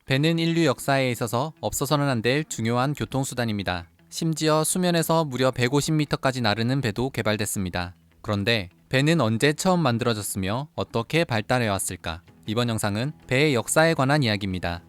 배는 인류 역사에 있어서 없어서는 안 될 중요한 교통수단입니다. 심지어 수면에서 무려 150m까지 나르는 배도 개발됐습니다. 그런데 배는 언제 처음 만들어졌으며 어떻게 발달해 왔을까? 이번 영상은 배의 역사에 관한 이야기입니다.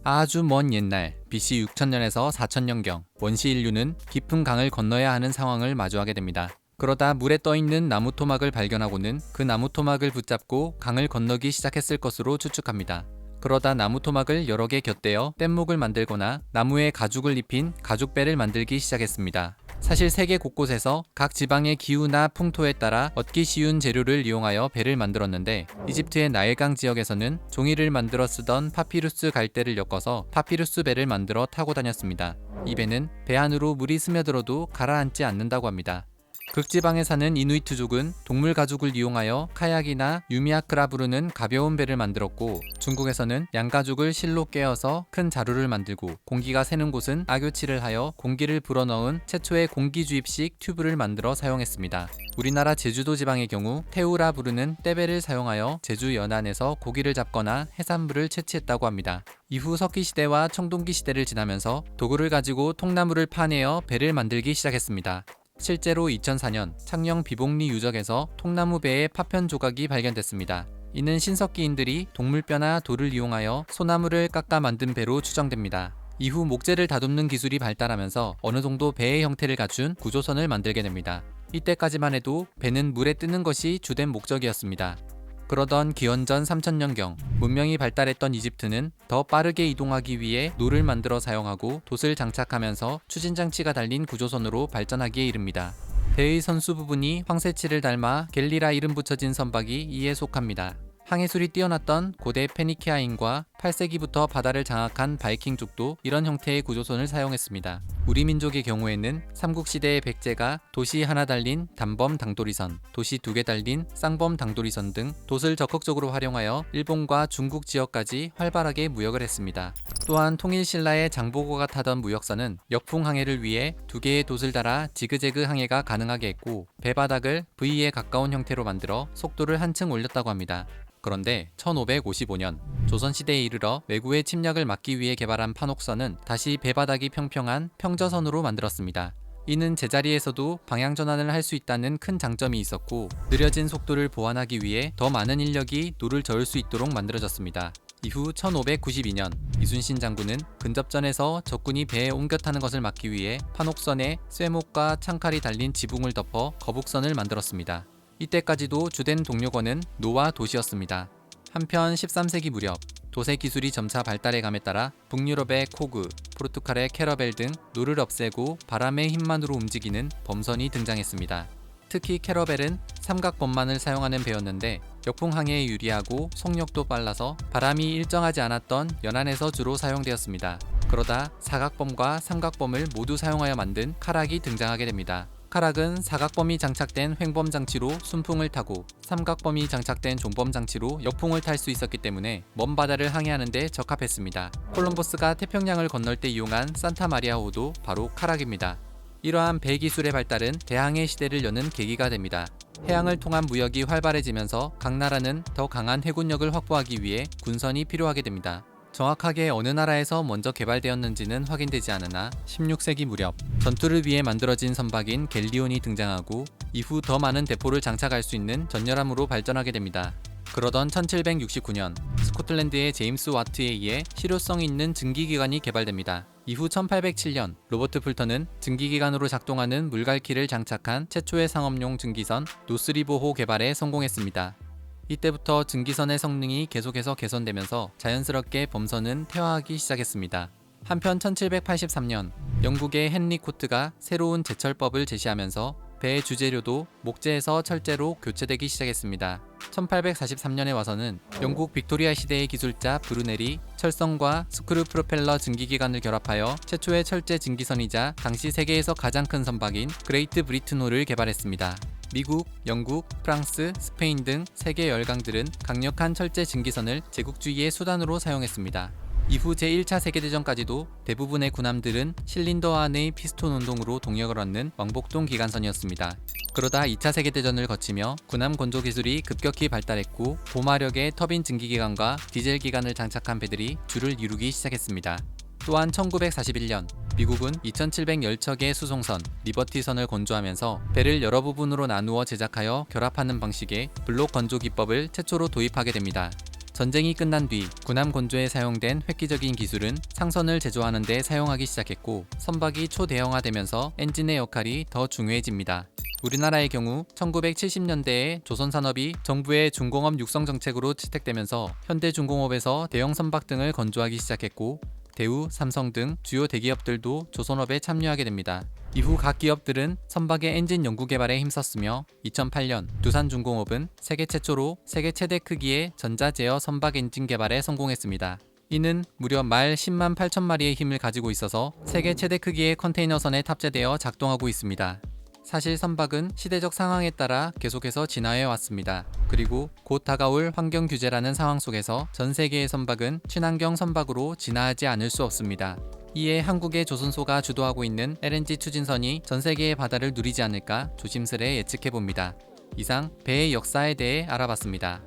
아주 먼 옛날 BC 6000년에서 4000년경 원시 인류는 깊은 강을 건너야 하는 상황을 마주하게 됩니다. 그러다 물에 떠있는 나무 토막을 발견하고는 그 나무 토막을 붙잡고 강을 건너기 시작했을 것으로 추측합니다. 그러다 나무 토막을 여러 개 곁대어 뗏목을 만들거나 나무에 가죽을 입힌 가죽배를 만들기 시작했습니다. 사실 세계 곳곳에서 각 지방의 기후나 풍토에 따라 얻기 쉬운 재료를 이용하여 배를 만들었는데, 이집트의 나일강 지역에서는 종이를 만들어 쓰던 파피루스 갈대를 엮어서 파피루스 배를 만들어 타고 다녔습니다. 이 배는 배 안으로 물이 스며들어도 가라앉지 않는다고 합니다. 극지방에 사는 이누이트족은 동물 가죽을 이용하여 카약이나 유미아크라 부르는 가벼운 배를 만들었고, 중국에서는 양가죽을 실로 깨어서 큰 자루를 만들고, 공기가 새는 곳은 악교치를 하여 공기를 불어넣은 최초의 공기주입식 튜브를 만들어 사용했습니다. 우리나라 제주도 지방의 경우 태우라 부르는 떼배를 사용하여 제주 연안에서 고기를 잡거나 해산물을 채취했다고 합니다. 이후 석기시대와 청동기 시대를 지나면서 도구를 가지고 통나무를 파내어 배를 만들기 시작했습니다. 실제로 2004년 창녕 비복리 유적에서 통나무 배의 파편 조각이 발견됐습니다. 이는 신석기인들이 동물뼈나 돌을 이용하여 소나무를 깎아 만든 배로 추정됩니다. 이후 목재를 다듬는 기술이 발달하면서 어느 정도 배의 형태를 갖춘 구조선을 만들게 됩니다. 이때까지만 해도 배는 물에 뜨는 것이 주된 목적이었습니다. 그러던 기원전 3000년경 문명이 발달했던 이집트는 더 빠르게 이동하기 위해 노를 만들어 사용하고 돛을 장착하면서 추진장치가 달린 구조선으로 발전하기에 이릅니다. 배의 선수 부분이 황새치를 닮아 갤리라 이름 붙여진 선박이 이에 속합니다. 항해술이 뛰어났던 고대 페니키아인과 8세기부터 바다를 장악한 바이킹족도 이런 형태의 구조선을 사용했습니다. 우리 민족의 경우에는 삼국시대의 백제가 도시 하나 달린 단범 당도리선, 도시 2개 달린 쌍범 당도리선 등 돛을 적극적으로 활용하여 일본과 중국 지역까지 활발하게 무역을 했습니다. 또한 통일신라의 장보고가 타던 무역선은 역풍 항해를 위해 2개의 돛을 달아 지그재그 항해가 가능하게 했고, 배바닥을 V에 가까운 형태로 만들어 속도를 한층 올렸다고 합니다. 그런데 1555년 조선시대에 이르러 외구의 침략을 막기 위해 개발한 판옥선은 다시 배바닥이 평평한 평저선으로 만들었습니다. 이는 제자리에서도 방향 전환을 할 수 있다는 큰 장점이 있었고, 느려진 속도를 보완하기 위해 더 많은 인력이 노를 저을 수 있도록 만들어졌습니다. 이후 1592년 이순신 장군은 근접전에서 적군이 배에 옮겨 타는 것을 막기 위해 판옥선에 쇠목과 창칼이 달린 지붕을 덮어 거북선을 만들었습니다. 이때까지도 주된 동력원은 노와 돛이었습니다. 한편 13세기 무렵 돛의 기술이 점차 발달해감에 따라 북유럽의 코그, 포르투갈의 캐러벨 등 노를 없애고 바람의 힘만으로 움직이는 범선이 등장했습니다. 특히 캐러벨은 삼각범만을 사용하는 배였는데 역풍 항해에 유리하고 속력도 빨라서 바람이 일정하지 않았던 연안에서 주로 사용되었습니다. 그러다 사각범과 삼각범을 모두 사용하여 만든 카락이 등장하게 됩니다. 카락은 사각범이 장착된 횡범 장치로 순풍을 타고 삼각범이 장착된 존범 장치로 역풍을 탈 수 있었기 때문에 먼 바다를 항해하는 데 적합했습니다. 콜럼버스가 태평양을 건널 때 이용한 산타마리아호도 바로 카락입니다. 이러한 배 기술의 발달은 대항해 시대를 여는 계기가 됩니다. 해양을 통한 무역이 활발해지면서 각 나라는 더 강한 해군력을 확보하기 위해 군선이 필요하게 됩니다. 정확하게 어느 나라에서 먼저 개발되었는지는 확인되지 않으나 16세기 무렵 전투를 위해 만들어진 선박인 갤리온이 등장하고, 이후 더 많은 대포를 장착할 수 있는 전열함으로 발전하게 됩니다. 그러던 1769년 스코틀랜드의 제임스 와트에 의해 실효성 있는 증기기관이 개발됩니다. 이후 1807년 로버트 풀턴은 증기기관으로 작동하는 물갈퀴를 장착한 최초의 상업용 증기선 노스리버호 개발에 성공했습니다. 이때부터 증기선의 성능이 계속해서 개선되면서 자연스럽게 범선은 퇴화하기 시작했습니다. 한편 1783년 영국의 헨리 코트가 새로운 제철법을 제시하면서 배의 주재료도 목재에서 철재로 교체되기 시작했습니다. 1843년에 와서는 영국 빅토리아 시대의 기술자 브루넬이 철선과 스크류 프로펠러 증기기관을 결합하여 최초의 철제 증기선이자 당시 세계에서 가장 큰 선박인 그레이트 브리튼호를 개발했습니다. 미국, 영국, 프랑스, 스페인 등 세계 열강들은 강력한 철제 증기선을 제국주의의 수단으로 사용했습니다. 이후 제1차 세계대전까지도 대부분의 군함들은 실린더 안의 피스톤 운동으로 동력을 얻는 왕복동 기관선이었습니다. 그러다 2차 세계대전을 거치며 군함 건조 기술이 급격히 발달했고 고마력의 터빈 증기기관과 디젤 기관을 장착한 배들이 주를 이루기 시작했습니다. 또한 1941년 미국은 2710척의 수송선 리버티선을 건조하면서 배를 여러 부분으로 나누어 제작하여 결합하는 방식의 블록 건조 기법을 최초로 도입하게 됩니다. 전쟁이 끝난 뒤 군함 건조에 사용된 획기적인 기술은 상선을 제조하는 데 사용하기 시작했고 선박이 초대형화되면서 엔진의 역할이 더 중요해집니다. 우리나라의 경우 1970년대에 조선산업이 정부의 중공업 육성 정책으로 채택되면서 현대중공업에서 대형 선박 등을 건조하기 시작했고 대우, 삼성 등 주요 대기업들도 조선업에 참여하게 됩니다. 이후 각 기업들은 선박의 엔진 연구 개발에 힘썼으며 2008년 두산중공업은 세계 최초로 세계 최대 크기의 전자제어 선박 엔진 개발에 성공했습니다. 이는 무려 말 10만 8천 마리의 힘을 가지고 있어서 세계 최대 크기의 컨테이너선에 탑재되어 작동하고 있습니다. 사실 선박은 시대적 상황에 따라 계속해서 진화해 왔습니다. 그리고 곧 다가올 환경 규제라는 상황 속에서 전 세계의 선박은 친환경 선박으로 진화하지 않을 수 없습니다. 이에 한국의 조선소가 주도하고 있는 LNG 추진선이 전 세계의 바다를 누리지 않을까 조심스레 예측해 봅니다. 이상 배의 역사에 대해 알아봤습니다.